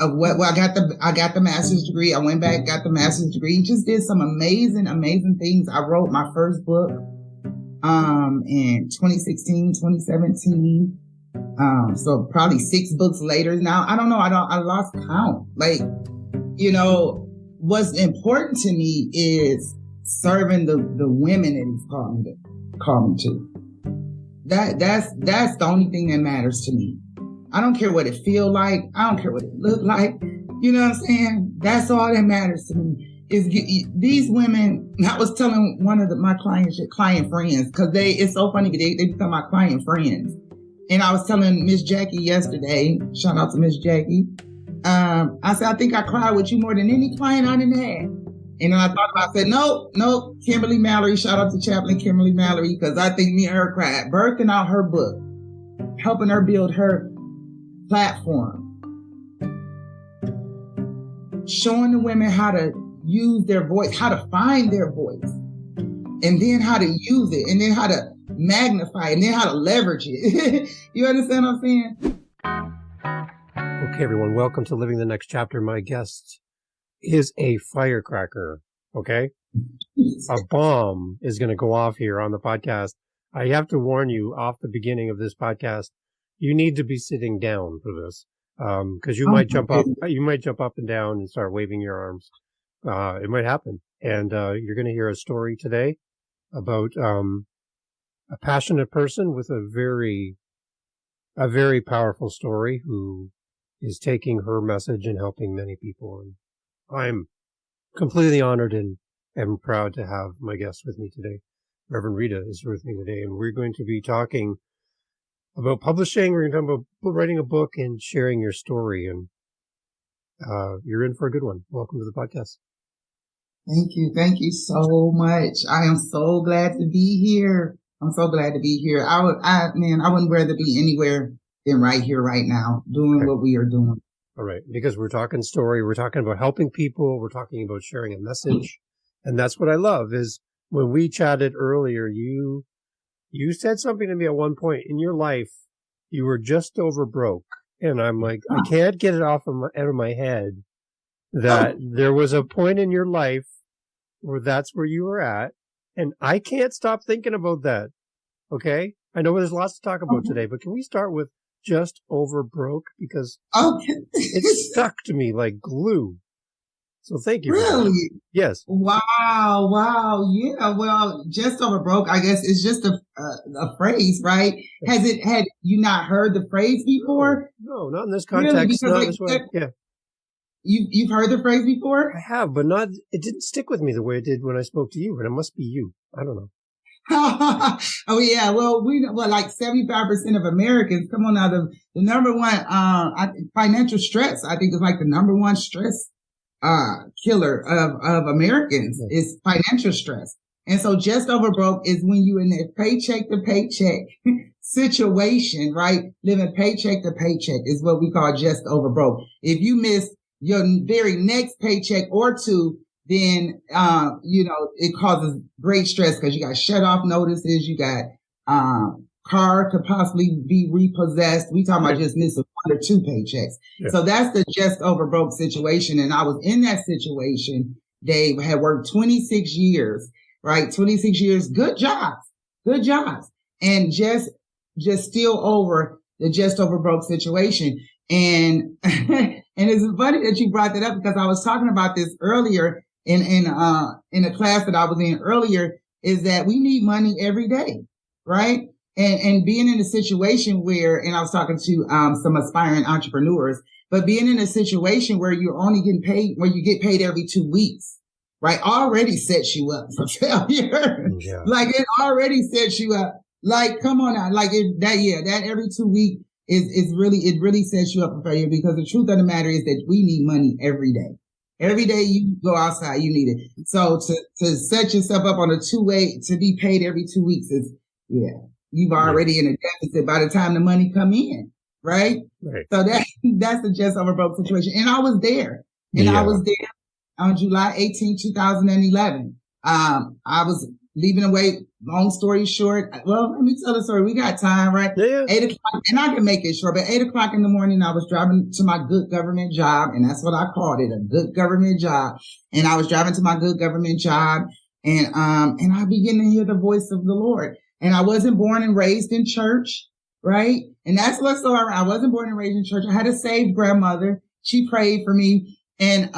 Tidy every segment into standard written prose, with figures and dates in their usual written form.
of what, well, I got the master's degree. I went back, got the master's degree, just did some amazing, amazing things. I wrote my first book, in 2016, 2017. So probably 6 books later now. I don't know. I lost count. Like, what's important to me is serving the women that he's called me to. That's the only thing that matters to me. I don't care what it feel like. I don't care what it look like. You know what I'm saying? That's all that matters to me. Is these women. I was telling one of my client friends, because it's so funny, they become my client friends. And I was telling Miss Jackie yesterday, shout out to Miss Jackie. I said, I think I cried with you more than any client I done had. And then I thought about, I said, nope, Kimberly Mallory, shout out to Chaplain Kimberly Mallory, because I think me and her cried, birthing out her book, helping her build her platform, showing the women how to use their voice, how to find their voice, and then how to use it, and then how to magnify it, and then how to leverage it. You understand what I'm saying? Okay, everyone, welcome to Living the Next Chapter. My guest is a firecracker, okay? A bomb is going to go off here on the podcast. I have to warn you off the beginning of this podcast, you need to be sitting down for this, because you might jump up and down and start waving your arms. It might happen. And you're going to hear a story today about a passionate person with a very powerful story who is taking her message and helping many people. And I'm completely honored and proud to have my guest with me today. Reverend Rita is with me today, and we're going to be talking about publishing. We're going to talk about writing a book and sharing your story. And you're in for a good one. Welcome to the podcast. Thank you. Thank you so much. I am so glad to be here. I'm so glad to be here. I wouldn't rather be anywhere than right here, right now, doing what we are doing. All right. Because we're talking story. We're talking about helping people. We're talking about sharing a message. And that's what I love is when we chatted earlier, you said something to me at one point in your life. You were just over broke. And I'm like, I can't get it out of my head that there was a point in your life where that's where you were at. And I can't stop thinking about that. Okay? I know there's lots to talk about today, but can we start with just over broke? Because it stuck to me like glue. So thank you. Really? Yes. Wow. Yeah. Well, just over broke, I guess it's just a phrase, right? Had you not heard the phrase before? No, not in this context. Really? Not this way. Yeah. You've heard the phrase before? I have, but it didn't stick with me the way it did when I spoke to you, and it must be you. I don't know. Oh yeah. Well, like 75% of Americans, come on now, the number one, financial stress, I think is like the number one stress, killer of Americans is financial stress. And so just over broke is when you in that paycheck to paycheck situation, right? Living paycheck to paycheck is what we call just over broke. If you miss your very next paycheck or two, then, it causes great stress because you got shut off notices. You got, car could possibly be repossessed. We talking about just missing 1 or 2 paychecks. Yeah. So that's the just over broke situation. And I was in that situation. Dave had worked 26 years, right? 26 years, good jobs. And just still over the just over broke situation. And, and it's funny that you brought that up because I was talking about this earlier in a class that I was in earlier, is that we need money every day, right? And being in a situation where, and I was talking to some aspiring entrepreneurs, but being in a situation where you're only getting paid, where you get paid every 2 weeks, right, already sets you up for failure. Yeah. Like it already sets you up. Like, come on now, like that every 2 weeks is really sets you up for failure, because the truth of the matter is that we need money every day. Every day you go outside, you need it. So to set yourself up on a 2-way to be paid every 2 weeks is, you've already in a deficit by the time the money come in, right? So that's the just over broke situation. And I was there. I was there on July 18, 2011. I was, leaving away, long story short, well, let me tell the story. We got time, right? Yeah. 8 o'clock, and I can make it short, but 8 o'clock in the morning, I was driving to my good government job, and that's what I called it, a good government job. And I was driving to my good government job, and I began to hear the voice of the Lord. And I wasn't born and raised in church, right? And that's what's so ironic. I wasn't born and raised in church. I had a saved grandmother. She prayed for me. And,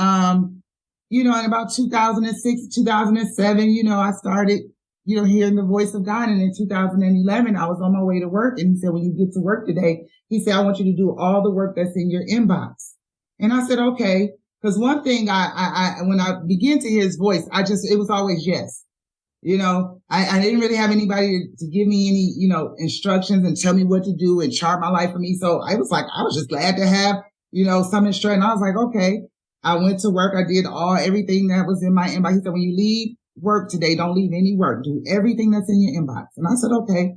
in about 2006, 2007, I started, hearing the voice of God. And in 2011, I was on my way to work. And he said, when you get to work today, he said, I want you to do all the work that's in your inbox. And I said, okay. Because one thing when I began to hear his voice, it was always yes. I didn't really have anybody to give me any, instructions and tell me what to do and chart my life for me. So I was just glad to have, some instruction. I was like, okay. I went to work. I did everything that was in my inbox. He said, when you leave work today, don't leave any work. Do everything that's in your inbox. And I said, okay.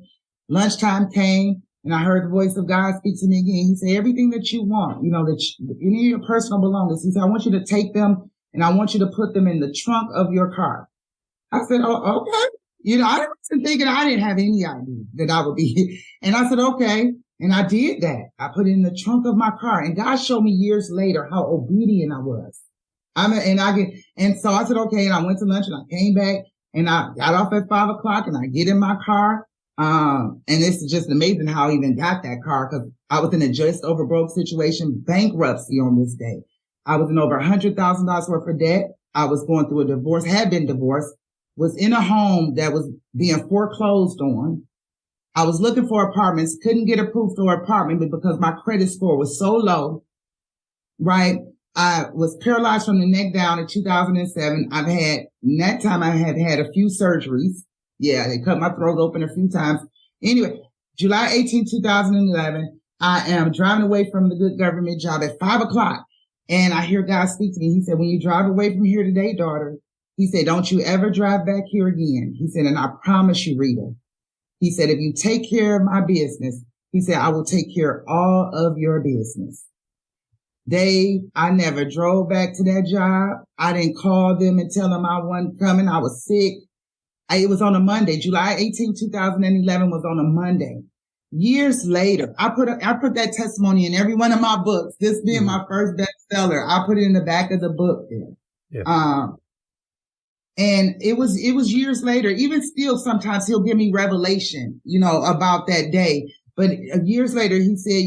Lunchtime came and I heard the voice of God speak to me again. He said, everything that you want, that you need your personal belongings. He said, I want you to take them and I want you to put them in the trunk of your car. I said, oh, okay. I wasn't thinking, I didn't have any idea that I would be. And I said, okay. And I did that. I put it in the trunk of my car, and God showed me years later how obedient I was. And so I said, okay. And I went to lunch and I came back and I got off at 5 o'clock and I get in my car. And it's just amazing how I even got that car, because I was in a just over broke situation, bankruptcy on this day. I was in over $100,000 worth of debt. I was going through a divorce, had been divorced, was in a home that was being foreclosed on. I was looking for apartments, couldn't get approved for an apartment, but because my credit score was so low, right? I was paralyzed from the neck down in 2007. In that time I had had a few surgeries. Yeah, they cut my throat open a few times. Anyway, July 18, 2011, I am driving away from the good government job at 5 o'clock. And I hear God speak to me. He said, when you drive away from here today, daughter, he said, don't you ever drive back here again. He said, and I promise you, Rita, he said, if you take care of my business, he said, I will take care of all of your business. I never drove back to that job. I didn't call them and tell them I wasn't coming. I was sick. It was on a Monday. July 18, 2011 was on a Monday. Years later, I put that testimony in every one of my books. This being my first bestseller, I put it in the back of the book there. Yeah. And it was years later. Even still, sometimes he'll give me revelation, about that day. But years later, he said,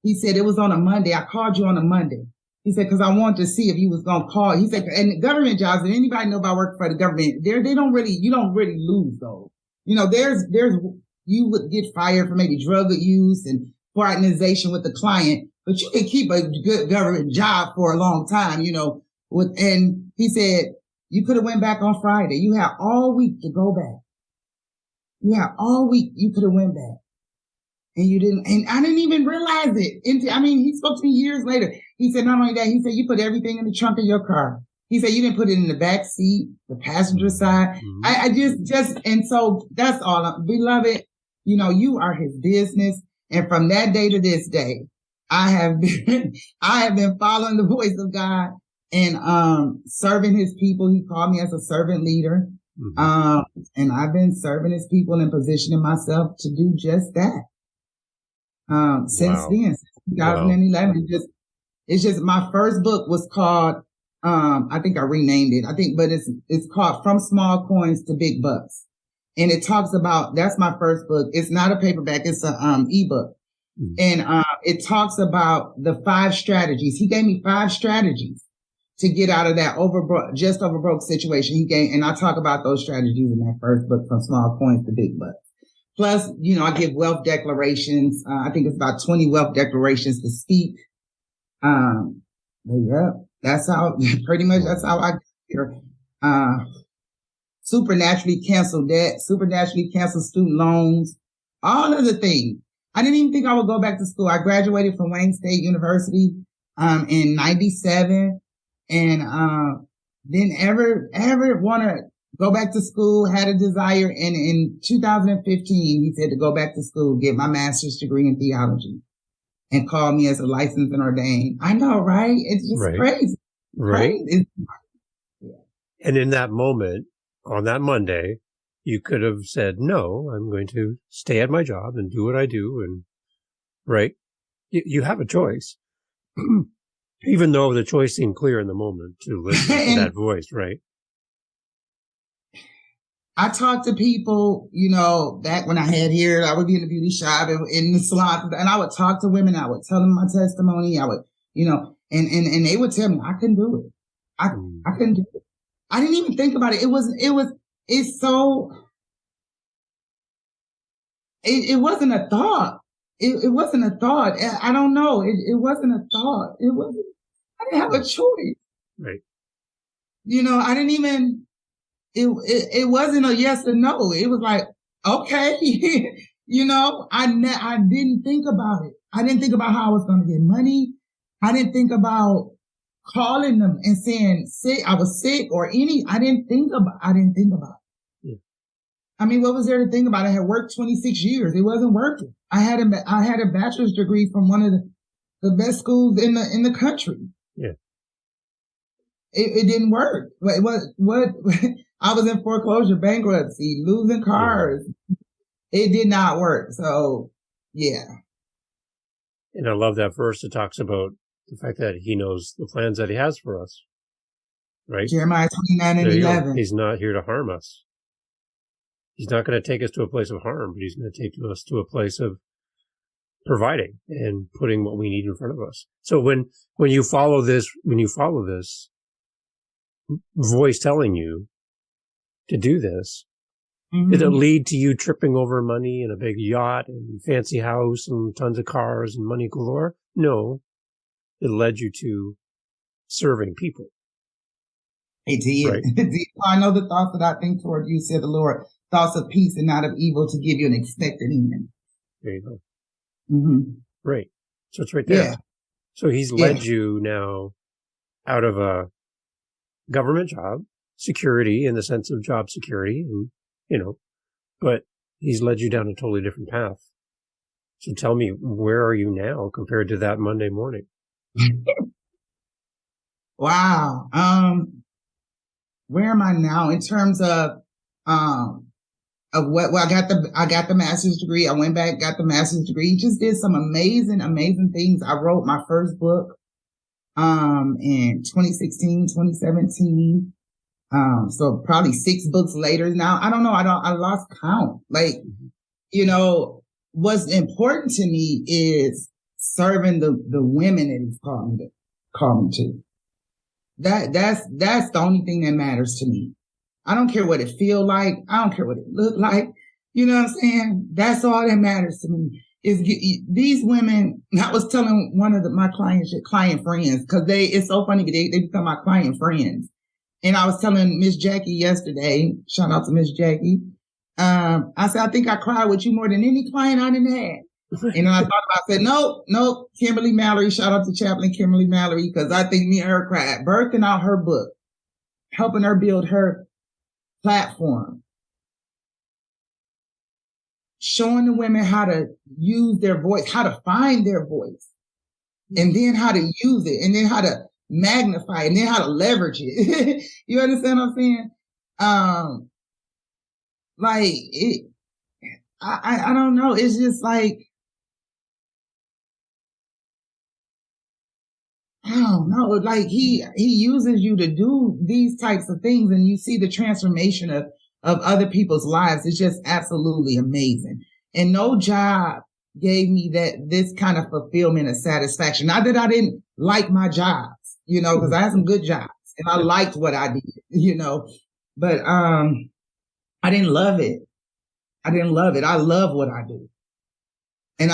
he said, it was on a Monday. I called you on a Monday. He said, because I wanted to see if you was going to call. He said, and the government jobs, if anybody know about working for the government, you don't really lose those. You would get fired for maybe drug use and fraternization with the client, but you can keep a good government job for a long time, and he said, you could have went back on Friday. You have all week to go back. You have all week. You could have went back. And you didn't, and I didn't even realize it. He spoke to me years later. He said, not only that, he said, you put everything in the trunk of your car. He said, you didn't put it in the back seat, the passenger side. Mm-hmm. And so that's all. Beloved, you are his business. And from that day to this day, I have been following the voice of God and, serving his people. He called me as a servant leader. Mm-hmm. And I've been serving his people and positioning myself to do just that. Since then, since 2011, it's just my first book was called, I think I renamed it. But it's called From Small Coins to Big Bucks. And it talks about, that's my first book. It's not a paperback. It's a, ebook. Mm-hmm. And, it talks about the 5 strategies. He gave me 5 strategies to get out of that just over broke situation. And I talk about those strategies in that first book, From Small Coins to Big Bucks. Plus, I give wealth declarations. I think it's about 20 wealth declarations to speak. Yeah, that's how, pretty much that's how I hear. Supernaturally cancel debt, supernaturally cancel student loans, all of the things. I didn't even think I would go back to school. I graduated from Wayne State University, in 97 and, didn't ever want to go back to school, had a desire. And in 2015, he said to go back to school, get my master's degree in theology, and call me as a licensed and ordained. I know, right? It's just crazy. Right. Crazy. And in that moment, on that Monday, You could have said, no, I'm going to stay at my job and do what I do. And right. You have a choice, even though the choice seemed clear in the moment to listen to that voice. Right. I talk to people, back when I had hair, I would be in the beauty shop and in the salon, and I would talk to women. I would tell them my testimony. I would, and they would tell me I couldn't do it. I couldn't do it. I didn't even think about it. It wasn't a thought. It wasn't a thought. I don't know. It wasn't a thought. I didn't have a choice. Right. I didn't even, it wasn't a yes or no. It was like, okay, I didn't think about it. I didn't think about how I was going to get money. I didn't think about calling them and saying I was sick or I didn't think about it. Yeah. I mean, what was there to think about? I had worked 26 years. It wasn't working. I had a bachelor's degree from one of the best schools in the country. Yeah. It didn't work. What I was in foreclosure, bankruptcy, losing cars. Yeah. It did not work. So, yeah. And I love that verse that talks about the fact that he knows the plans that he has for us. Right? Jeremiah 29:11. He's not here to harm us. He's not going to take us to a place of harm, but he's going to take us to a place of providing and putting what we need in front of us. So when you follow this voice telling you to do this, did it lead to you tripping over money and a big yacht and fancy house and tons of cars and money galore? No. It led you to serving people. It did. Right. I know the thoughts that I think toward you, said the Lord, thoughts of peace and not of evil, to give you an expected end. There you go. Mm-hmm. Right. So it's right there. Yeah. So he's led you now out of a government job, security in the sense of job security, and, but he's led you down a totally different path. So tell me, where are you now compared to that Monday morning? Wow. Where am I now in terms of what? Well, I got the master's degree. I went back, got the master's degree. Just did some amazing things. I wrote my first book in 2016, 2017. So probably 6 books later now. I don't know. I lost count. Like, what's important to me is serving the women that he's called me to. That's the only thing that matters to me. I don't care what it feel like. I don't care what it look like. You know what I'm saying? That's all that matters to me. Is these women. I was telling one of my client friends, because it's so funny, they become my client friends. And I was telling Miss Jackie yesterday, shout out to Miss Jackie. I said, I think I cried with you more than any client I done had. And then I said, nope, Kimberly Mallory, shout out to Chaplain Kimberly Mallory, because I think me and her cried, birthing out her book, helping her build her platform, showing the women how to use their voice, how to find their voice, and then how to use it, and then how to magnify it, and then how to leverage it. You understand what I'm saying? I don't know. It's just like, I don't know. Like he uses you to do these types of things, and you see the transformation of other people's lives. It's just absolutely amazing. And no job gave me this kind of fulfillment and satisfaction. Not that I didn't like my jobs, because I had some good jobs and I liked what I did, but I didn't love it. I love what I do. And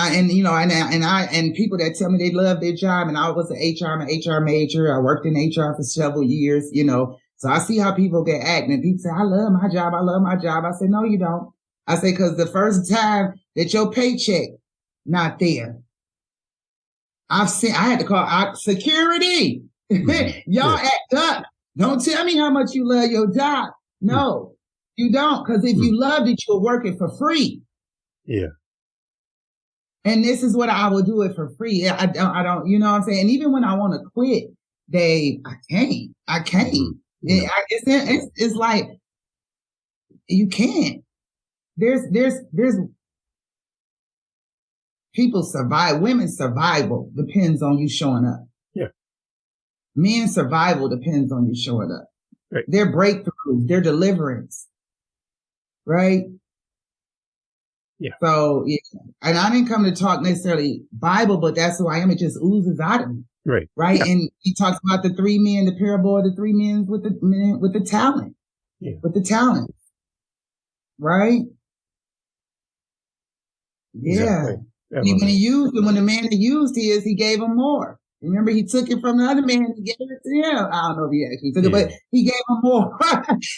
people that tell me they love their job, and I was I'm an HR major. I worked in HR for several years, so I see how people get acting. People say, I love my job. I say, no, you don't. I say, cause the first time that your paycheck not there, I had to call out security. Y'all act up. Don't tell me how much you love your job. No, you don't. Cause if you loved it, you'll work it for free. Yeah. And this is what I will do it for free. I don't, you know what I'm saying? And even when I want to quit, I can't. Mm-hmm. It's like, you can't. There's people survive. Women's survival depends on you showing up. Yeah. Men's survival depends on you showing up. Right. Their breakthrough, their deliverance. Right? Yeah. So, yeah. And I didn't come to talk necessarily Bible, but that's who I am. It just oozes out of me. Right. Right. Yeah. And he talks about the three men, the parable of the three men with the talent. Yeah. With the talent. Right? Yeah. Exactly. When he used it, when the man that used his, he gave him more. Remember, he took it from the other man and gave it to him. I don't know if he actually took it, but he gave him more.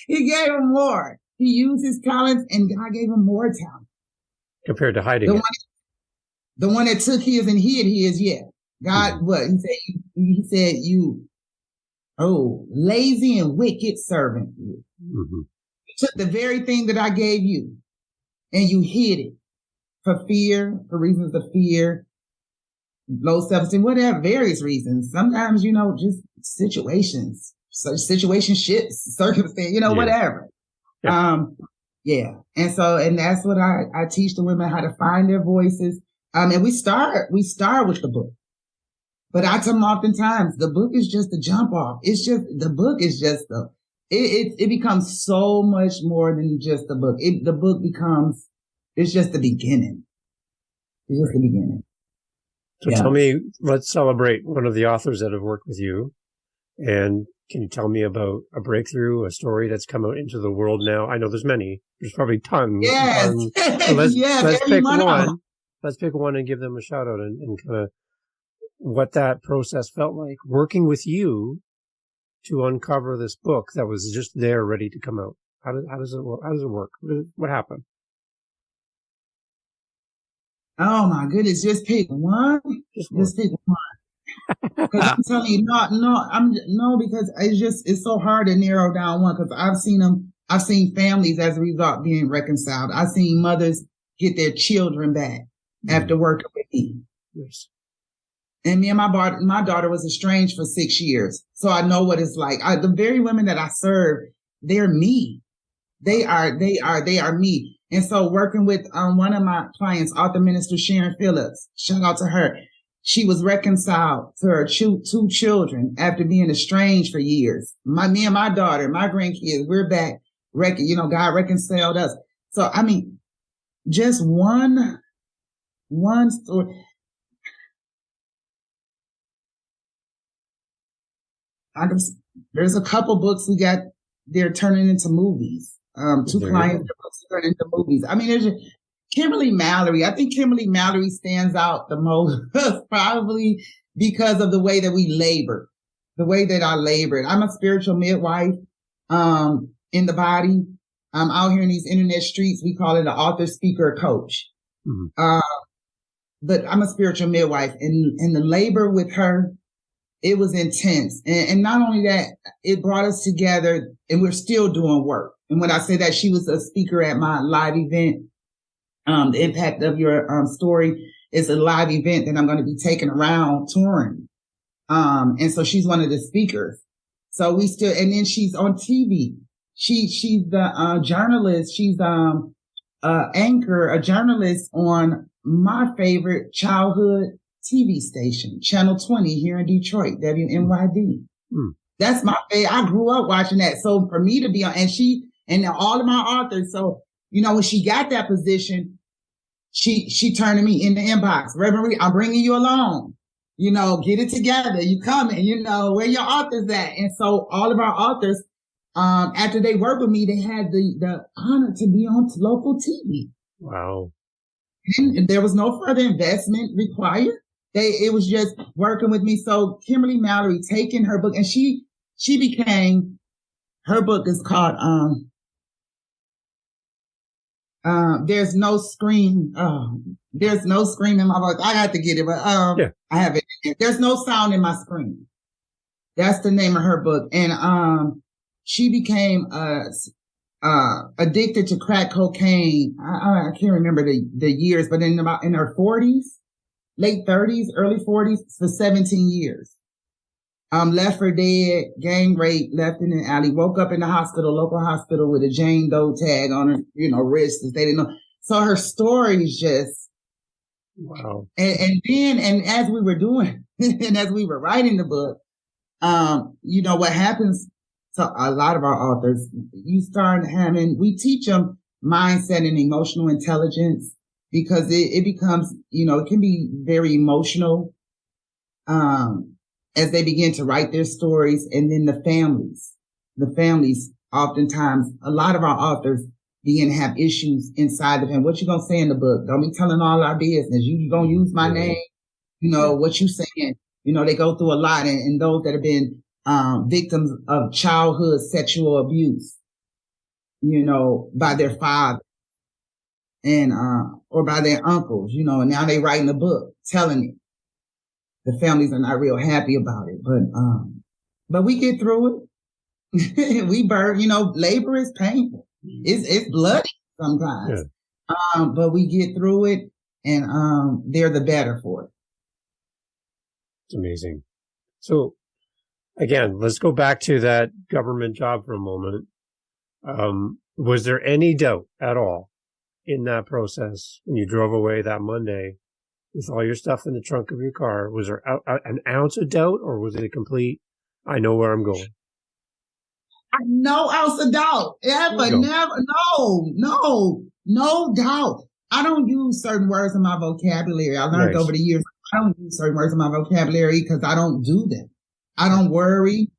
He gave him more. He used his talents and God gave him more talent. Compared to hiding the one that took his and hid his, yeah. God, what? He said, you, lazy and wicked servant. Mm-hmm. You took the very thing that I gave you and you hid it for fear, for reasons of fear, low self-esteem, whatever, various reasons. Sometimes, just situations, situationships, circumstance, whatever. Yeah. And that's what I teach the women, how to find their voices. And we start with the book. But I tell them oftentimes, the book is just a jump off. The book is just it becomes so much more than just the book. The book becomes, it's just the beginning. It's just the beginning. So tell me, let's celebrate one of the authors that have worked with you. And can you tell me about a breakthrough, a story that's come out into the world now? I know there's many. There's probably tons. Yes. So let's pick one. Let's pick one and give them a shout out and kind of what that process felt like working with you to uncover this book that was just there ready to come out. How does it work? What happened? Oh my goodness! Just pick one. Just pick one. Because I'm telling you, because it's so hard to narrow down one. Because I've seen families as a result being reconciled. I've seen mothers get their children back after working with me. Yes. And me and my daughter was estranged for 6 years, so I know what it's like. The very women that I serve, they're me. They are me. And so working with one of my clients, author minister Sharon Phillips, shout out to her. She was reconciled to her two children after being estranged for years. Me and my daughter, my grandkids, we're back. God reconciled us. So, I mean, just one story. There's a couple books they're turning into movies. Two clients, the books are turning into movies. I mean, there's Kimberly Mallory. I think Kimberly Mallory stands out the most, probably because of the way that we labor, the way that I labored. I'm a spiritual midwife, in the body. I'm out here in these internet streets. We call it an author, speaker, coach. Mm-hmm. But I'm a spiritual midwife, and the labor with her, it was intense. And not only that, it brought us together, and we're still doing work. And when I say that, she was a speaker at my live event. The impact of your story is a live event that I'm going to be taking around touring. And so she's one of the speakers. So and then she's on TV. She's the journalist. She's anchor, a journalist on my favorite childhood TV station, Channel 20 here in Detroit, WNYD. That's my favorite. I grew up watching that. So for me to be on, and all of my authors. So, when she got that position, she turned to me in the inbox. Reverend Rita, I'm bringing you along. Get it together. You coming, where your authors at? And so all of our authors, after they worked with me, they had the honor to be on local TV. Wow. And there was no further investment required. It was just working with me. So Kimberly Mallory taking her book, and she became, her book is called, There's No Scream. There's no scream in my voice. I got to get it, but I have it. There's no sound in my scream. That's the name of her book. And she became addicted to crack cocaine. I can't remember the years, but in her 40s, late 30s, early 40s, for 17 years. Left for dead, gang rape, left in an alley, woke up in the hospital, local hospital with a Jane Doe tag on her, wrist. They didn't know. So her story is just, wow. And as we were doing, and as we were writing the book, what happens to a lot of our authors, you start having, we teach them mindset and emotional intelligence because it becomes, it can be very emotional, as they begin to write their stories. And then the families, oftentimes, a lot of our authors begin to have issues inside of him. What you gonna say in the book? Don't be telling all our business. You gonna use my name? What you saying? They go through a lot, and those that have been victims of childhood sexual abuse, by their father and or by their uncles, and now they writing a book telling it. The families are not real happy about it, but we get through it. We burn, labor is painful. It's bloody sometimes. Yeah. But we get through it, and they're the better for it. It's amazing. So again, let's go back to that government job for a moment. Was there any doubt at all in that process when you drove away that Monday with all your stuff in the trunk of your car? Was there an ounce of doubt, or was it a complete, I know where I'm going? No ounce of doubt. Never, no doubt. I don't use certain words in my vocabulary. I learned over the years, I don't use certain words in my vocabulary because I don't do them. I don't worry.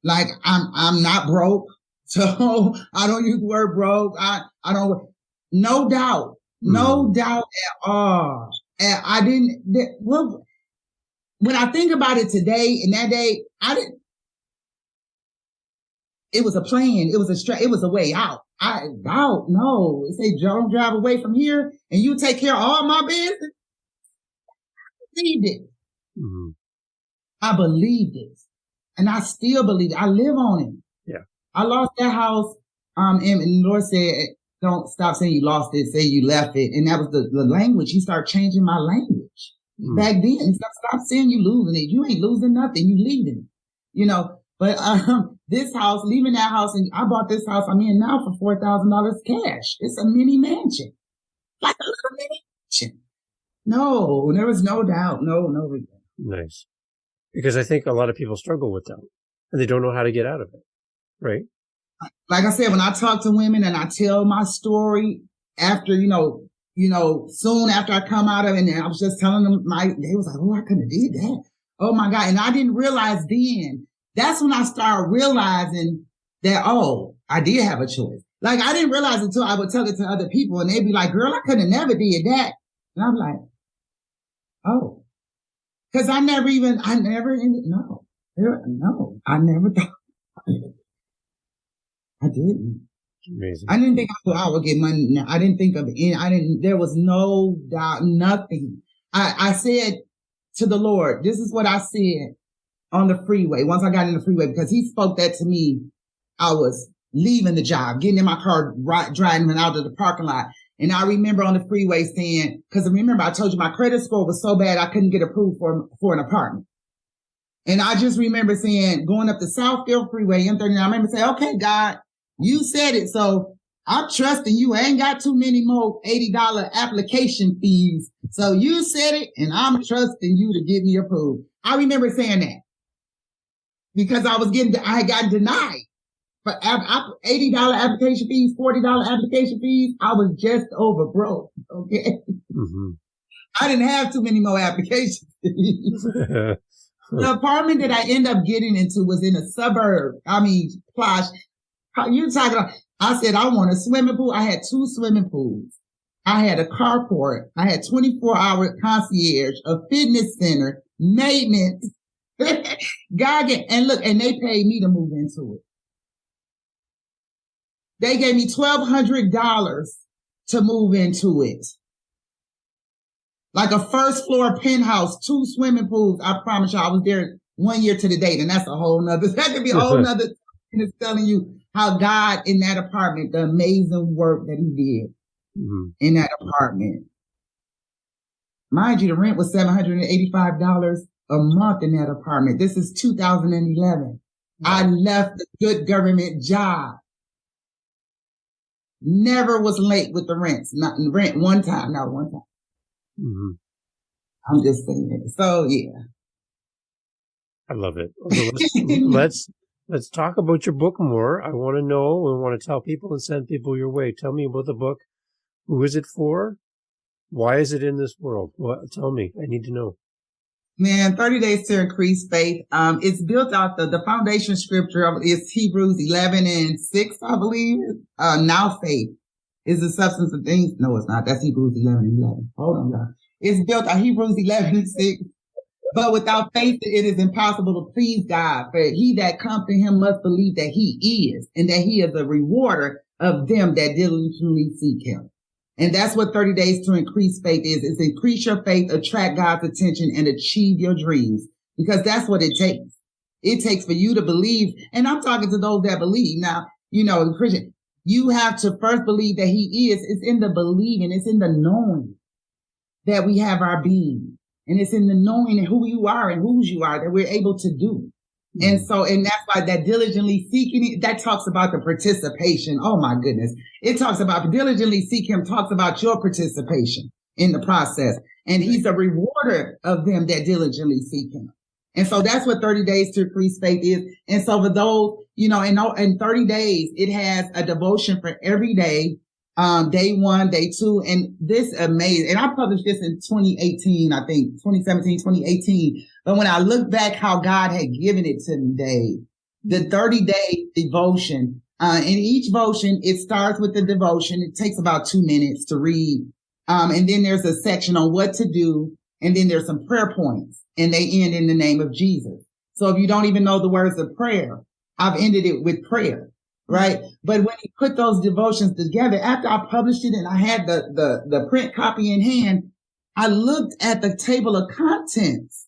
Like I'm not broke. So I don't use the word broke. I don't, no doubt at all. And I didn't, when I think about it today, in that day, it was a plan. It was a way out. No. It say, don't drive away from here and you take care of all my business. I believed it. Mm-hmm. I believed it. And I still believe it. I live on it. Yeah. I lost that house. And the Lord said, don't stop saying you lost it, say you left it. And that was the language. He started changing my language. Mm. Back then, stop saying you losing it. You ain't losing nothing. You leaving it. But this house, leaving that house, and I bought this house I'm in now for $4,000 cash. It's a mini mansion. Like a little mini mansion. No, there was no doubt. No regret. Nice. Because I think a lot of people struggle with doubt and they don't know how to get out of it. Right? Like I said, when I talk to women and I tell my story after, soon after I come out of it, and I was just telling them they was like, oh, I couldn't have did that. Oh my God. And I didn't realize then. That's when I started realizing that, oh, I did have a choice. Like I didn't realize until I would tell it to other people and they'd be like, girl, I could have never did that. And I'm like, oh, cause I never thought. I didn't. Amazing. I didn't think I would get money. I didn't think of it. There was no doubt, nothing. I said to the Lord, this is what I said on the freeway. Once I got in the freeway, because he spoke that to me, I was leaving the job, getting in my car, driving out of the parking lot. And I remember on the freeway saying, because remember I told you my credit score was so bad I couldn't get approved for an apartment. And I just remember saying, going up the Southfield Freeway, M39, I remember saying, okay, God, you said it, so I'm trusting you. I ain't got too many more $80 application fees. So you said it, and I'm trusting you to get me approved. I remember saying that because I had gotten denied for $80 application fees, $40 application fees. I was just over broke. Okay. Mm-hmm. I didn't have too many more application fees. The apartment that I ended up getting into was in a suburb. Plush. You talking about, I said, I want a swimming pool. I had 2 swimming pools. I had a carport. I had 24-hour concierge, a fitness center, maintenance. And look, and they paid me to move into it. They gave me $1,200 to move into it. Like a first floor penthouse, 2 swimming pools. I promise you, I was there 1 year to the date, and that's a whole nother, that could be a whole nother, and it's telling you how God in that apartment, the amazing work that he did in that apartment. Mind you, the rent was $785 a month in that apartment. This is 2011. I left the good government job. Never was late with the rents. Not rent one time, not one time. Mm-hmm. I'm just saying it. So yeah. I love it. Let's talk about your book more. I want to know and want to tell people and send people your way. Tell me about the book. Who is it for? Why is it in this world? Tell me. I need to know. Man, 30 Days to Increase Faith. It's built out the foundation scripture is Hebrews 11:6, I believe. Now faith is the substance of things. No, it's not. That's Hebrews 11:11. Hold on, y'all. It's built on Hebrews 11:6. But without faith, it is impossible to please God. For he that comes to him must believe that he is, and that he is a rewarder of them that diligently seek him. And that's what 30 Days to Increase Faith is. It's increase your faith, attract God's attention, and achieve your dreams. Because that's what it takes. It takes for you to believe. And I'm talking to those that believe. Now, Christian, you have to first believe that he is. It's in the believing. It's in the knowing that we have our being. And it's in the knowing who you are and whose you are that we're able to do. And that's why that diligently seeking it, that talks about the participation. Oh my goodness. It talks about diligently seek him, talks about your participation in the process. And he's a rewarder of them that diligently seek him. And so that's what 30 Days to Increase Faith is. And so for those, in 30 days, it has a devotion for every day. Day 1, day 2, and this amazing. And I published this in 2018, I think 2017, 2018. But when I look back how God had given it to me, Dave, the 30-day devotion, in each devotion, it starts with the devotion. It takes about 2 minutes to read. And then there's a section on what to do. And then there's some prayer points and they end in the name of Jesus. So if you don't even know the words of prayer, I've ended it with prayer. Right. But when he put those devotions together, after I published it and I had the print copy in hand, I looked at the table of contents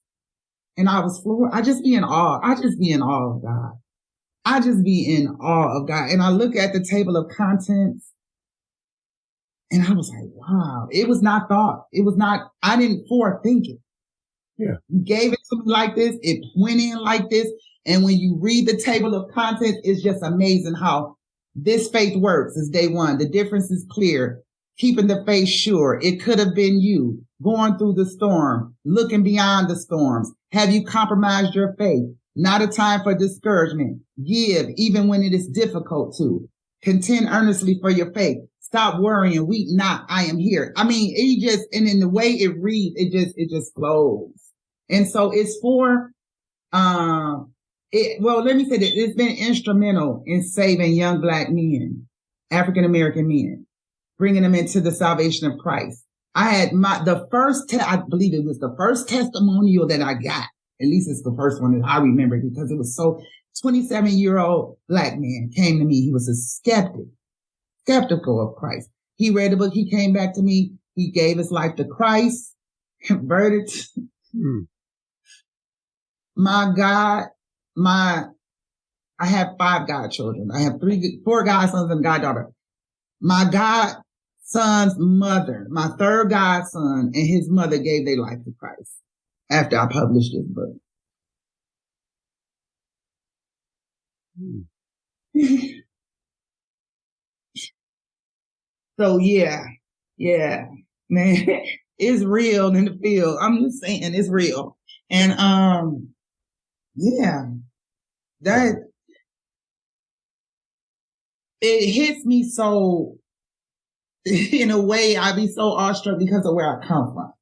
and I was floored. I just be in awe. I just be in awe of God. I just be in awe of God. And I look at the table of contents and I was like, wow, it was not thought. It was not, I didn't forethink it. Yeah. You gave it to me like this. It went in like this. And when you read the table of contents, it's just amazing how this faith works. Is day 1. The difference is clear. Keeping the faith sure. It could have been you going through the storm, looking beyond the storms. Have you compromised your faith? Not a time for discouragement. Give even when it is difficult to. Contend earnestly for your faith. Stop worrying. Weep not. I am here. I mean, and in the way it reads, it just flows. And so it's for, let me say that it's been instrumental in saving young Black men, African American men, bringing them into the salvation of Christ. I had I believe it was the first testimonial that I got. At least it's the first one that I remember because it was 27-year-old Black man came to me. He was a skeptical of Christ. He read the book. He came back to me. He gave his life to Christ, converted. My God, I have 5 godchildren. I have 4 godsons and goddaughter. My godson's mother, my 3rd godson and his mother gave their life to Christ after I published this book. So yeah, man, it's real in the field. I'm just saying it's real. And, that it hits me so in a way I be so awestruck because of where I come from.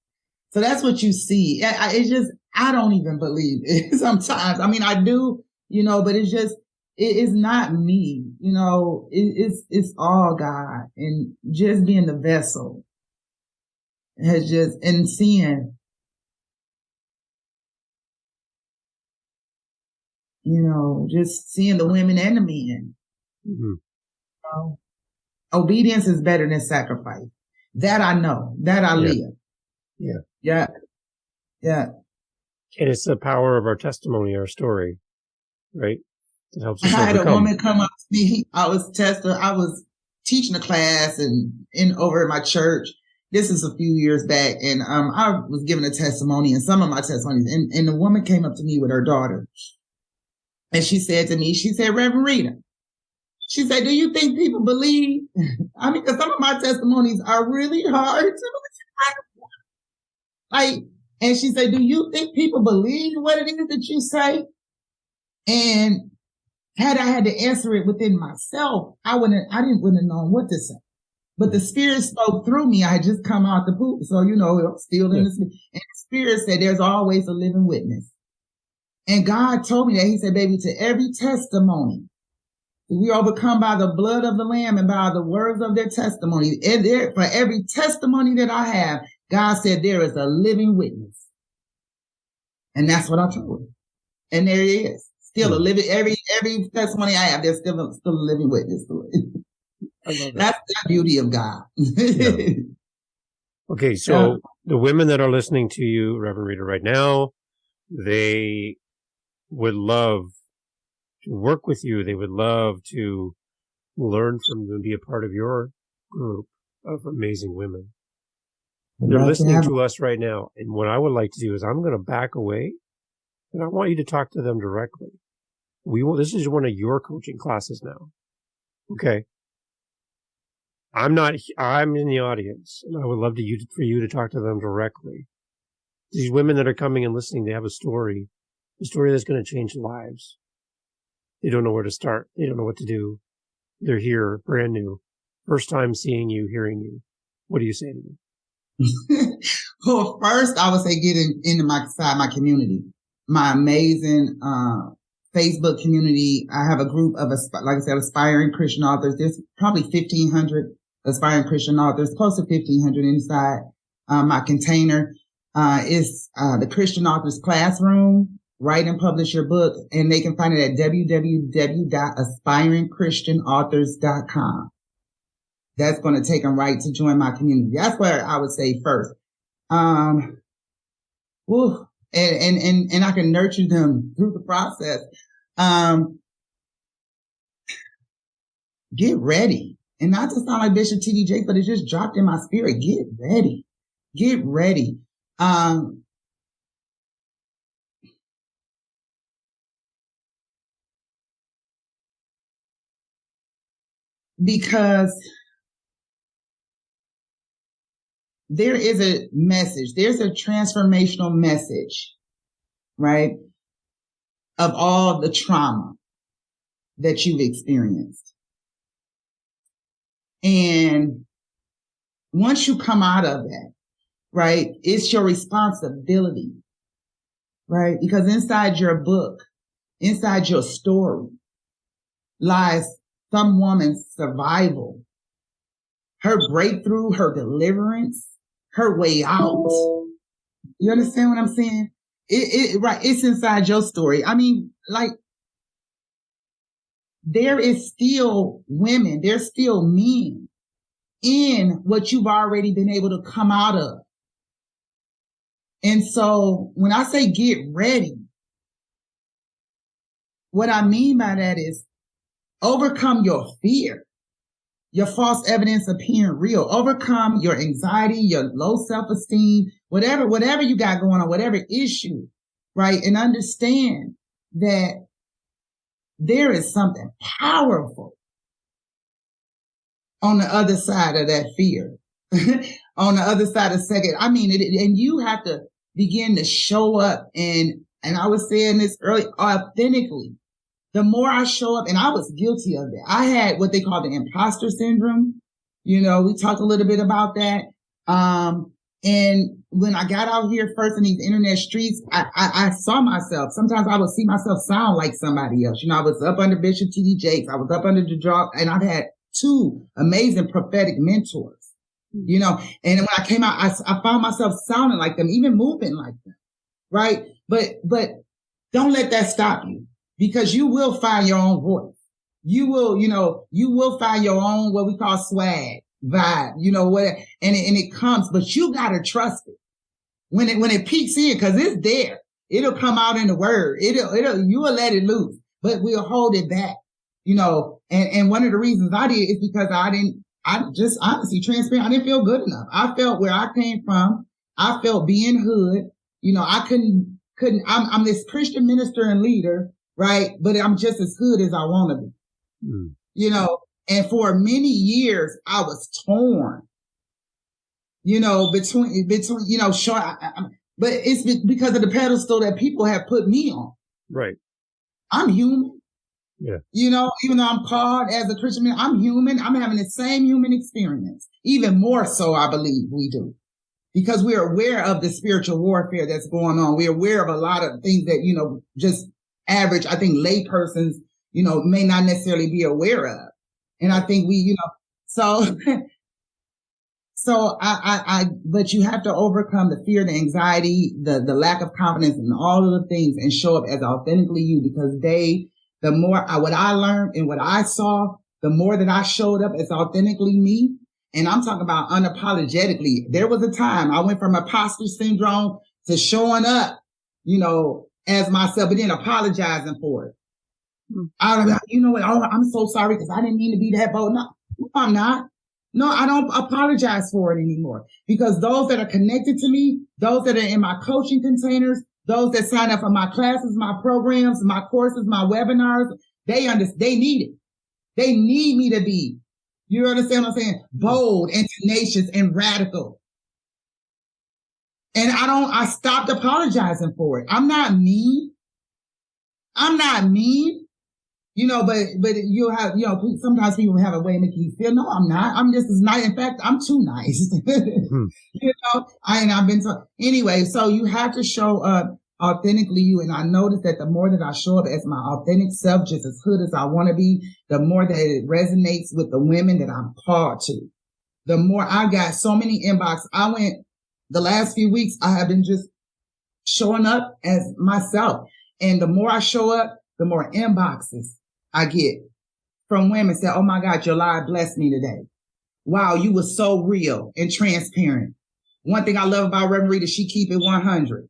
So that's what you see. It's just, I don't even believe it sometimes. I mean, I do, but it's just, it is not me, it's all God and just being the vessel has just, and seeing, just seeing the women and the men. Mm-hmm. Obedience is better than sacrifice. That I know. That I live. Yeah. And it's the power of our testimony, our story, right? That helps us I had overcome. a woman come up to me. I was teaching a class and over at my church, this is a few years back, and I was giving a testimony, and some of my testimonies, and the woman came up to me with her daughter, and she said to me, she said, Reverend Rita, she said, do you think people believe? I mean, because some of my testimonies are really hard to like, and she said, do you think people believe what it is that you say? And had I had to answer it within myself, I wouldn't have known what to say. But the Spirit spoke through me. I had just come out the poop. So, you know, I'm still in the Spirit. And the Spirit said, there's always a living witness. And God told me that. He said, baby, to every testimony, we overcome by the blood of the Lamb and by the words of their testimony. And for every testimony that I have, God said there is a living witness. And that's what I told him. And there he is. Still a living, every testimony I have, there's still a living witness to it. I love That's the beauty of God. Yeah. Okay, so the women that are listening to you, Reverend Rita, right now, they would love to work with you. They would love to learn from you and be a part of your group of amazing women. They're listening to us right now. And what I would like to do is I'm going to back away and I want you to talk to them directly. This is one of your coaching classes now. Okay. I'm in the audience and I would love for you to talk to them directly. These women that are coming and listening, they have a story that's going to change lives. They don't know where to start. They don't know what to do. They're here, brand new. First time seeing you, hearing you. What do you say to them? Well, first, I would say get into my community, my amazing Facebook community. I have a group of, like I said, aspiring Christian authors. There's probably 1,500 aspiring Christian authors, close to 1,500 inside my container. Is the Christian Authors Classroom. Write and publish your book, and they can find it at www.aspiringchristianauthors.com. That's going to take them right to join my community. That's where I would say first. And I can nurture them through the process. Get ready. And not to sound like Bishop T.D. Jakes, but it just dropped in my spirit. Get ready. Get ready. Because there is a message, there's a transformational message, right, of all the trauma that you've experienced. And once you come out of that, right, it's your responsibility, right? Because inside your book, inside your story lies some woman's survival, her breakthrough, her deliverance, her way out. You understand what I'm saying? Right. It's inside your story. I mean, like, there is still women, there's still men in what you've already been able to come out of. And so when I say get ready, what I mean by that is overcome your fear, your false evidence appearing real. Overcome your anxiety, your low self-esteem, whatever you got going on, whatever issue, right? And understand that there is something powerful on the other side of that fear, on the other side of second. I mean, and you have to begin to show up. And I was saying this earlier, authentically. The more I show up, and I was guilty of it. I had what they call the imposter syndrome. You know, we talked a little bit about that. And when I got out here first in these internet streets, I saw myself. Sometimes I would see myself sound like somebody else. You know, I was up under Bishop T.D. Jakes. I was up under the draw, and I've had 2 amazing prophetic mentors, you know, and when I came out, I found myself sounding like them, even moving like them. Right. But don't let that stop you. Because you will find your own voice. You will find your own, what we call swag, vibe, and it comes, but you gotta trust it. When it peeks in, cause it's there. It'll come out in the word. You will let it loose, but we'll hold it back, and one of the reasons I did is because I I just honestly transparent. I didn't feel good enough. I felt where I came from. I felt being hood. I couldn't, I'm this Christian minister and leader, right? But I'm just as hood as I want to be, and for many years I was torn, between, short, but it's because of the pedestal that people have put me on. Right. I'm human. Yeah. Even though I'm called as a Christian, I'm human. I'm having the same human experience. Even more so, I believe we do. Because we're aware of the spiritual warfare that's going on. We're aware of a lot of things that, just average, I think, lay persons, may not necessarily be aware of. And I think so, but you have to overcome the fear, the anxiety, the lack of confidence and all of the things and show up as authentically you, because the more what I learned and what I saw, the more that I showed up as authentically me. And I'm talking about unapologetically. There was a time I went from imposter syndrome to showing up, as myself, but then apologizing for it. I'm so sorry because I didn't mean to be that bold. No, I'm not. No, I don't apologize for it anymore, because those that are connected to me, those that are in my coaching containers, those that sign up for my classes, my programs, my courses, my webinars, they need it. They need me to be, you understand what I'm saying? Bold and tenacious and radical. And I stopped apologizing for it. I'm not mean. But you have, sometimes people have a way of making you feel, no, I'm not. I'm just as nice. In fact, I'm too nice. I've been told. Anyway, so you have to show up authentically you. And I noticed that the more that I show up as my authentic self, just as hood as I want to be, the more that it resonates with the women that I'm called to. The more I got so many inbox. The last few weeks, I have been just showing up as myself. And the more I show up, the more inboxes I get from women say, oh my God, your live blessed me today. Wow, you were so real and transparent. One thing I love about Reverend Rita, she keep it 100,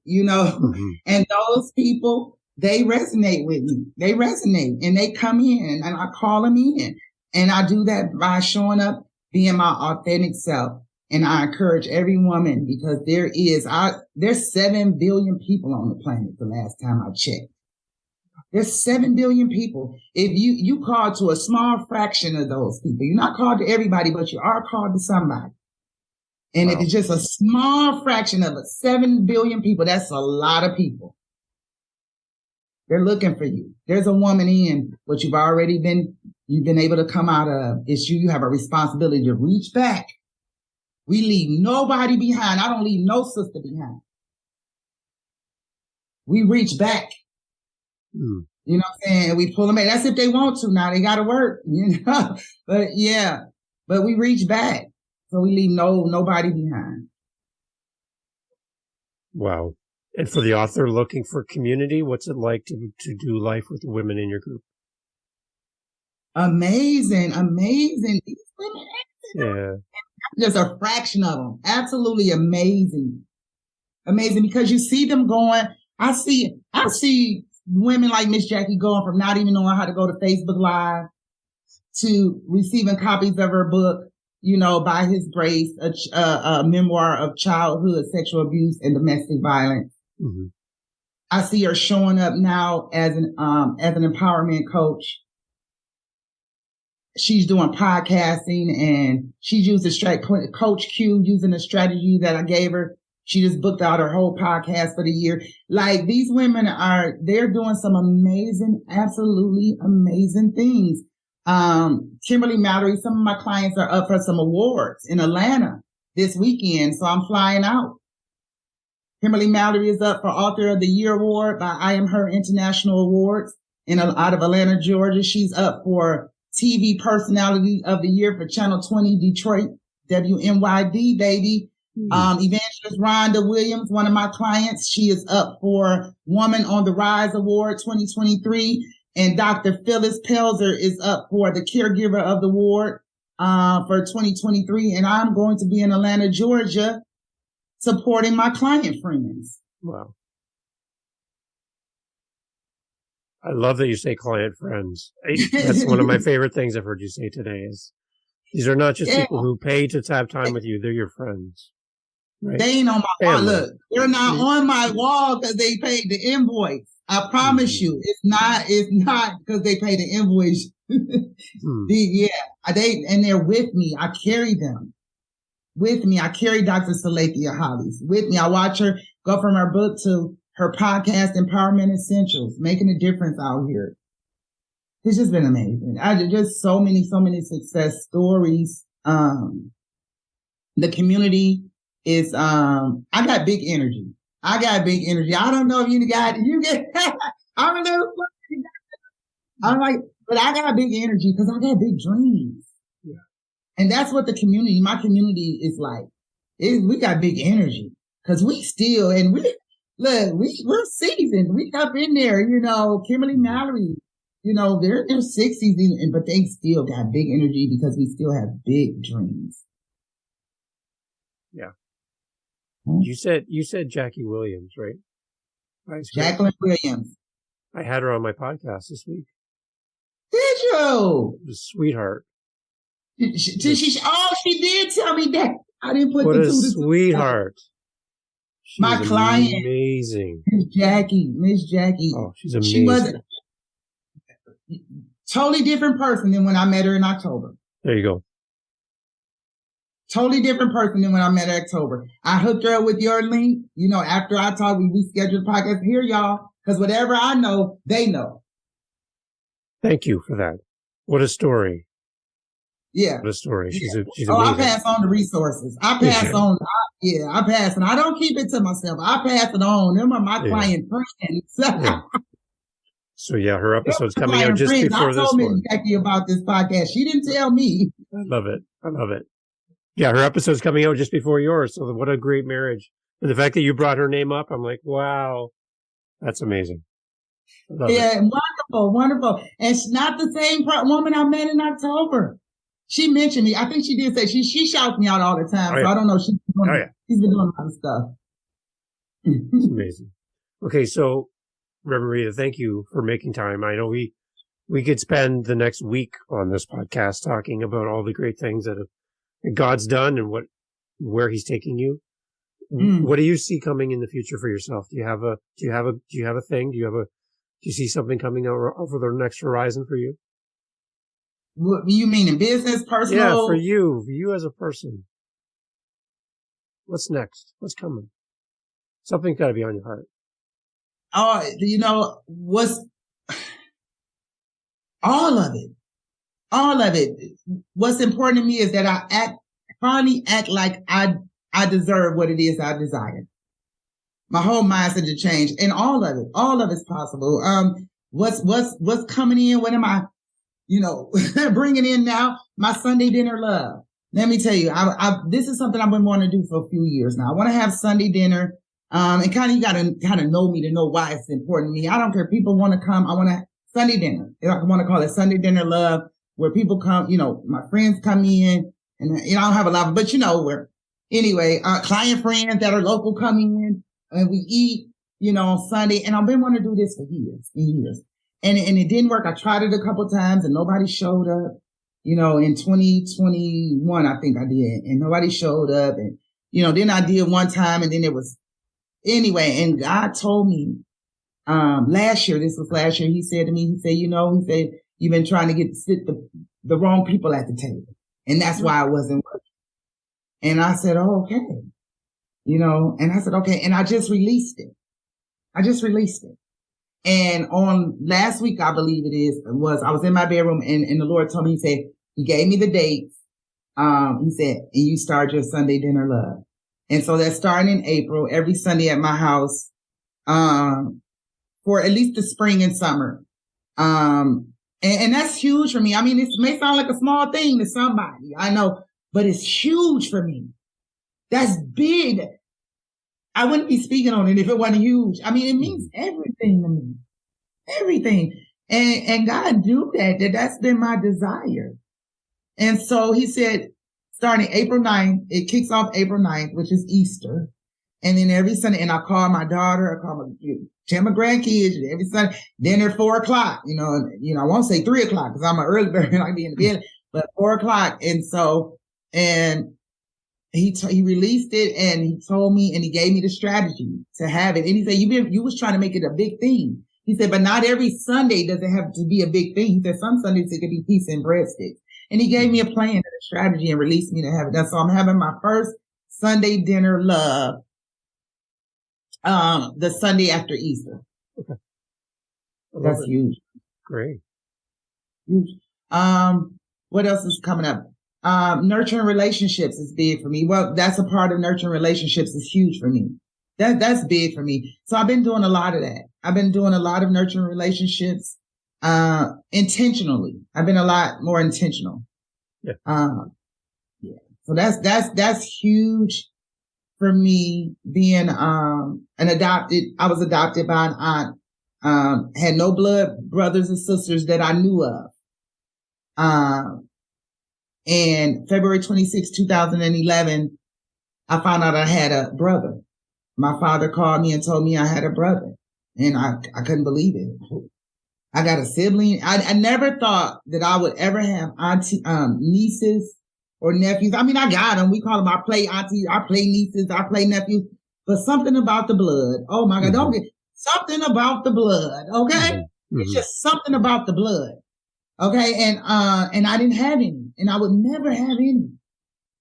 and those people, they resonate with me. They resonate and they come in and I call them in. And I do that by showing up, being my authentic self. And I encourage every woman, because there's 7 billion people on the planet the last time I checked. There's 7 billion people. If you called to a small fraction of those people, you're not called to everybody, but you are called to somebody. And If it's just a small fraction of 7 billion people, that's a lot of people. They're looking for you. There's a woman in what you've been able to come out of. It's you have a responsibility to reach back. We leave nobody behind. I don't leave no sister behind. We reach back. You know what I'm saying? We pull them in. That's if they want to. Now they got to work, but we reach back. So we leave nobody behind. Wow. And for the author looking for community, what's it like to do life with the women in your group? Amazing. These women, yeah. Just a fraction of them. Absolutely amazing. Amazing, because you see them going. I see women like Miss Jackie going from not even knowing how to go to Facebook Live to receiving copies of her book, by His grace, a memoir of childhood sexual abuse and domestic violence. Mm-hmm. I see her showing up now as an empowerment coach. She's doing podcasting, and she's used Coach Q, using the strategy that I gave her. She just booked out her whole podcast for the year. Like, these women they're doing some amazing, absolutely amazing things. Kimberly Mallory, some of my clients are up for some awards in Atlanta this weekend, so I'm flying out. Kimberly Mallory is up for Author of the Year Award by I Am Her International Awards out of Atlanta, Georgia. She's up for TV Personality of the Year for Channel 20 Detroit, WNYD, baby. Evangelist Rhonda Williams, one of my clients, she is up for Woman on the Rise Award 2023. And Dr. Phyllis Pelzer is up for the Caregiver of the Award for 2023. And I'm going to be in Atlanta, Georgia, supporting my client friends. Wow. I love that you say client friends. That's one of my favorite things I've heard you say today is These are not just Yeah. people who pay to have time with you. They're your friends. Right? They ain't on my wall. Family. Look, they're not on my wall because they paid the invoice. I promise you, it's not because they paid the invoice. They're with me. I carry them with me. I carry Dr. Salathia Hollis with me. I watch her go from her book to her podcast, Empowerment Essentials, making a difference out here. It's just been amazing. Just so many success stories. The community is, I got big energy. I don't know if you get, I don't know. I'm like, but I got big energy because I got big dreams. Yeah. And that's what my community is like. We got big energy because we're seasoned. We up in there, Kimberly Mallory, they're in their 60s, but they still got big energy because we still have big dreams. Yeah. You said Jackie Williams, right? Jacqueline Williams. I had her on my podcast this week. Did you? The sweetheart. She did tell me that. I didn't put what the a two to sweetheart. My client, amazing. Miss Jackie. Oh, she's amazing. She was a totally different person than when I met her in October. There you go. Totally different person than when I met her in October. I hooked her up with your link. After I talked, we scheduled the podcast. Here, y'all, because whatever I know, they know. Thank you for that. What a story. Yeah. What a story. She's amazing. I pass on the resources. I pass, and I don't keep it to myself. I pass it on. Them are my client friends. Yeah. So her episode's coming out just before this one. I told Miss Jackie about this podcast. She didn't tell me. I love it. Yeah, her episode's coming out just before yours. So what a great marriage. And the fact that you brought her name up, I'm like, wow, that's amazing. Wonderful. And she's not the same woman I met in October. She mentioned me. I think she did say she shouts me out all the time. So I don't know. She's been doing a lot of stuff. It's amazing. Okay, so Reverend Rita, thank you for making time. I know we could spend the next week on this podcast talking about all the great things that God's done and where He's taking you. What do you see coming in the future for yourself? Do you have a thing? Do you see something coming over the next horizon for you? What you mean in business, personal? Yeah, for you as a person. What's next? What's coming? Something's got to be on your heart. What's all of it. What's important to me is that I finally act like I deserve what it is I desire. My whole mindset to change, and all of it's possible. What's coming in? What am I, bringing in now? My Sunday dinner love. Let me tell you, this is something I've been wanting to do for a few years now. I want to have Sunday dinner. And you gotta know me to know why it's important to me. I don't care if people want to come. I want to Sunday dinner. I want to call it Sunday dinner love, where people come, my friends come in, and I don't have a lot, but client friends that are local come in, and we eat, on Sunday. And I've been wanting to do this for years and years. And it didn't work. I tried it a couple times and nobody showed up, in 2021, I think I did. And nobody showed up. And, then I did one time, and then it was, and God told me, last year, He said to me, you've been trying to sit the wrong people at the table. And that's why I wasn't working. And I said, oh, okay. And I said, okay. And I just released it. And on last week, I believe I was in my bedroom, and the Lord told me, He gave me the dates. He said, and you start your Sunday dinner love. And so that's starting in April, every Sunday at my house, for at least the spring and summer. And that's huge for me. I mean, it may sound like a small thing to somebody, I know, but it's huge for me. That's big. I wouldn't be speaking on it if it wasn't huge. I mean, it means everything to me. Everything. And God knew that's been my desire. And so He said, starting April 9th, it kicks off April 9th, which is Easter. And then every Sunday, and I call my daughter, tell my grandkids, every Sunday, dinner 4:00, I won't say 3:00 because I'm an early bird and I be in the bed. but 4 o'clock. And he released it, and he told me, and he gave me the strategy to have it. And he said, you was trying to make it a big thing. He said, but not every Sunday does it have to be a big thing. He said, some Sundays it could be pizza and breadsticks. And he gave me a plan and a strategy and released me to have it. That's so I'm having my first Sunday dinner love, the Sunday after Easter. Okay. That's huge. Great. Huge. What else is coming up? Nurturing relationships is big for me. Well, that's a part of nurturing relationships is huge for me. That's big for me. So I've been doing a lot of that. I've been doing a lot of nurturing relationships, intentionally. I've been a lot more intentional. Yeah. Yeah. So that's huge for me being, I was adopted by an aunt, had no blood brothers and sisters that I knew of. And February 26, 2011, I found out I had a brother. My father called me and told me I had a brother, and I couldn't believe it. I got a sibling. I never thought that I would ever have nieces or nephews. I mean, I got them. We call them, I play aunties, I play nieces, I play nephews, but something about the blood. Oh my God. Mm-hmm. Don't get something about the blood. Okay. Mm-hmm. It's just something about the blood. Okay. And I didn't have any, and I would never have any.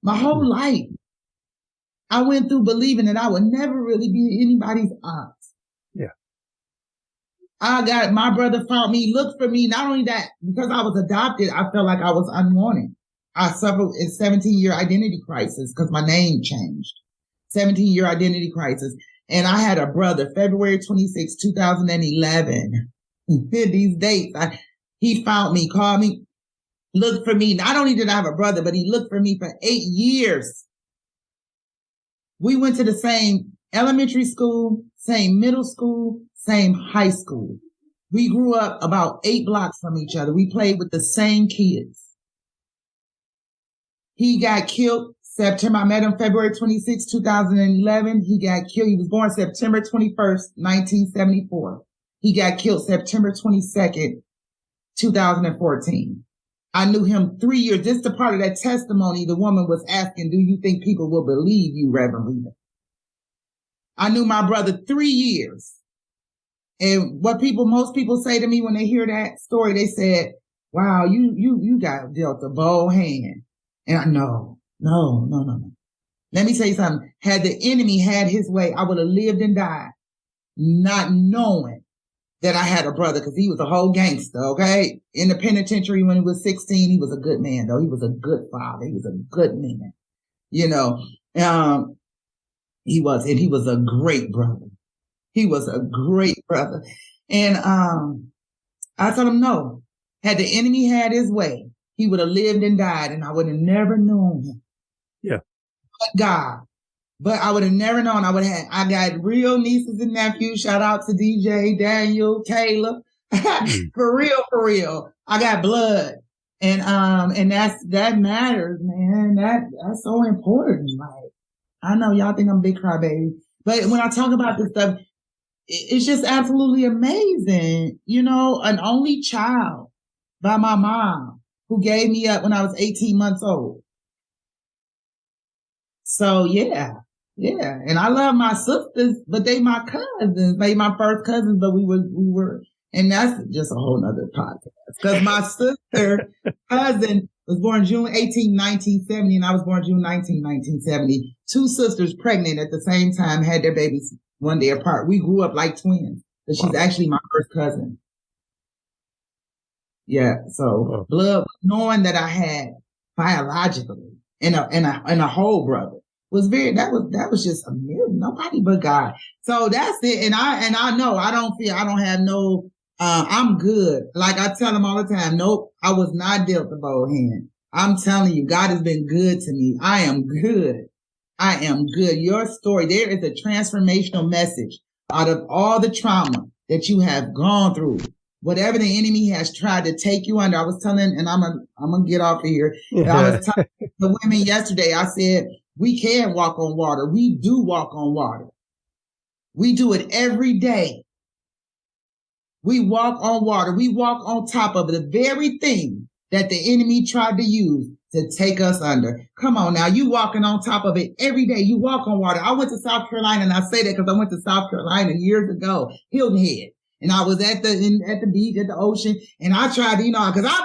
My whole life, I went through believing that I would never really be anybody's aunt. Yeah. My brother found me, looked for me. Not only that, because I was adopted, I felt like I was unwanted. I suffered a 17-year identity crisis because my name changed. 17-year identity crisis. And I had a brother, February 26, 2011. These dates, he found me, called me, looked for me. Not only did I have a brother, but he looked for me for 8 years. We went to the same elementary school, same middle school, same high school. We grew up about 8 blocks from each other. We played with the same kids. He got killed September. I met him February 26, 2011. He got killed. He was born September 21st, 1974. He got killed September 22nd, 2014. I knew him 3 years. This is the part of that testimony the woman was asking, do you think people will believe you, Reverend Rita? I knew my brother 3 years. And what most people say to me when they hear that story, they said, wow, you got dealt a bold hand. And I no. Let me tell you something. Had the enemy had his way, I would have lived and died not knowing that I had a brother, because he was a whole gangster, okay? In the penitentiary when he was 16, he was a good man, though. He was a good father. He was a good man. You know, he was a great brother. He was a great brother. And I told him, no, had the enemy had his way, he would have lived and died, and I would have never known him. Yeah. But God. But I would have never known. I got real nieces and nephews. Shout out to DJ, Daniel, Caleb. For real. I got blood. And that matters, man. That's so important. Like, I know y'all think I'm a big crybaby, but when I talk about this stuff, it's just absolutely amazing. You know, an only child by my mom who gave me up when I was 18 months old. So yeah. And I love my sisters, but they my cousins. They my first cousins, but we were, and that's just a whole nother podcast. Cause my sister cousin was born June 18, 1970, and I was born June 19, 1970. 2 sisters pregnant at the same time, had their babies one day apart. We grew up like twins, but she's actually my first cousin. Yeah. So blood, knowing that I had biologically and a whole brother was that was just a miracle. Nobody but God. So that's it. And I know I don't have no, I'm good. Like I tell them all the time, nope, I was not dealt a bold hand. I'm telling you, God has been good to me. I am good. Your story, there is a transformational message out of all the trauma that you have gone through. Whatever the enemy has tried to take you under. I was telling, and I'm gonna get off of here. I was telling the women yesterday, I said, we can walk on water. We do walk on water. We do it every day. We walk on water. We walk on top of it. The very thing that the enemy tried to use to take us under. Come on now, you walking on top of it every day. You walk on water. I went to South Carolina, and I say that because I went to South Carolina years ago, Hilton Head. And I was at the beach, at the ocean, and I tried to, because I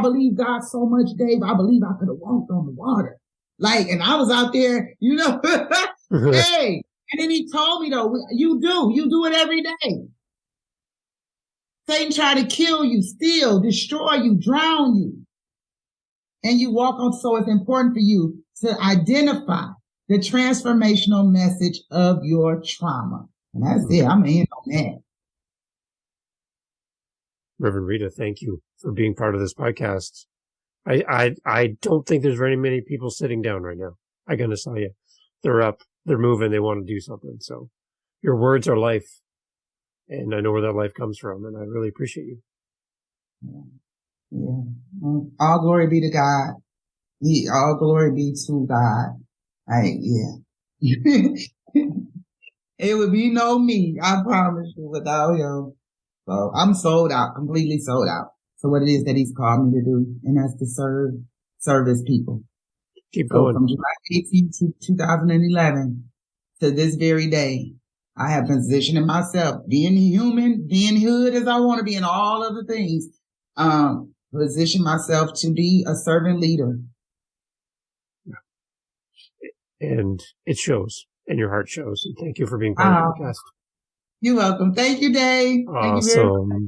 believe God so much, Dave. I believe I could have walked on the water. And I was out there, hey, and then he told me though, you do it every day. Satan tried to kill you, steal, destroy you, drown you. And you walk on, so it's important for you to identify the transformational message of your trauma. And that's it. I'm in on that. Reverend Rita, thank you for being part of this podcast. I don't think there's very many people sitting down right now. I gotta tell you, they're up, they're moving, they want to do something. So your words are life, and I know where that life comes from, and I really appreciate you. Yeah. All glory be to God. All glory be to God. It would be no me, I promise you, without him. So I'm sold out, completely sold out. So what it is that he's called me to do, and that's to serve his people. Keep going. From July 18th to 2011 to this very day, I have positioned myself, being human, being hood as I want to be, and all of the things, position myself to be a servant leader. And it shows, and your heart shows. And thank you for being part of the podcast. You're welcome. Thank you, Dave. Awesome.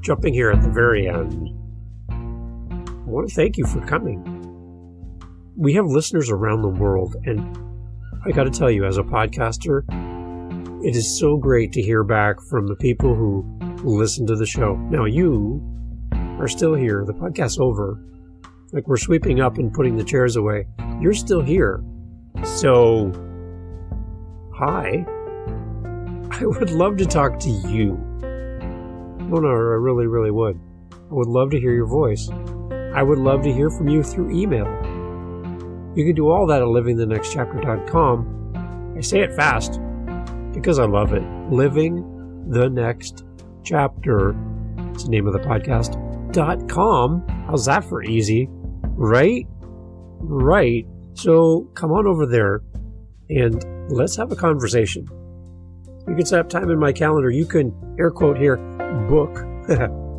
Jumping here at the very end, I want to thank you for coming. We have listeners around the world, and I got to tell you, as a podcaster, it is so great to hear back from the people who listen to the show. Now, you are still here. The podcast's over. We're sweeping up and putting the chairs away. You're still here. So, hi. I would love to talk to you. No, I really, really would. I would love to hear your voice. I would love to hear from you through email. You can do all that at livingthenextchapter.com. I say it fast because I love it. Living the Next Chapter. It's the name of the podcast. .com. How's that for easy? Right? Right. So come on over there and let's have a conversation. You can set up time in my calendar. You can, air quote here, book.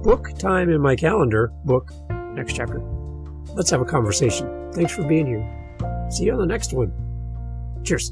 Book time in my calendar. Book next chapter. Let's have a conversation. Thanks for being here. See you on the next one. Cheers.